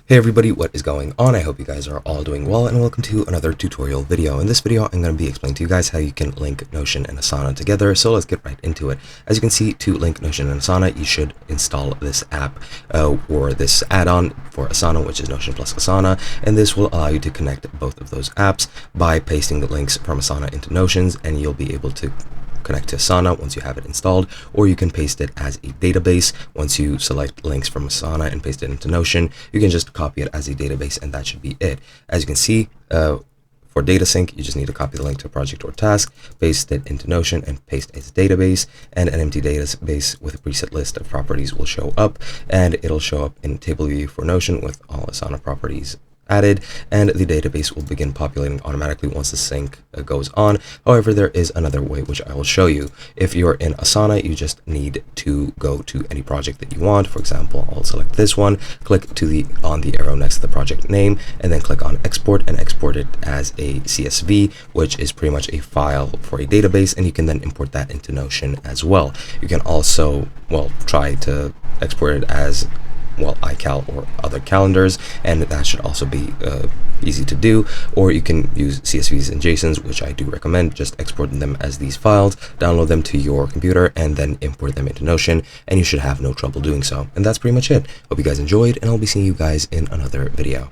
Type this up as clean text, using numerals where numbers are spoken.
Hey everybody, what is going on? I hope you guys are all doing well, and welcome to another tutorial video. In this video, I'm going to be explaining to you guys how you can link Notion and Asana together. So let's get right into it. As you can see, to link Notion and Asana, you should install this app or this add-on for Asana, which is Notion plus Asana, and this will allow you to connect both of those apps by pasting the links from Asana into Notions, and you'll be able to connect to Asana once you have it installed, or you can paste it as a database. Once you select links from Asana and paste it into Notion, you can just copy it as a database, and that should be it. As you can see, for data sync, you just need to copy the link to a project or task, paste it into Notion, and paste it as a database, and an empty database with a preset list of properties will show up, and it'll show up in table view for Notion with all Asana properties added, and the database will begin populating automatically once the sync goes on. However, there is another way which I will show you. If you're in Asana, you just need to go to any project that you want. For example, I'll select this one, click on the arrow next to the project name, and then click on export and export it as a CSV, which is pretty much a file for a database, and you can then import that into Notion as well. You can also, try to export it as iCal or other calendars, and that should also be easy to do. Or you can use CSVs and JSONs, which I do recommend. Just export them as these files, download them to your computer, and then import them into Notion, and you should have no trouble doing so. And that's pretty much it. Hope you guys enjoyed, and I'll be seeing you guys in another video.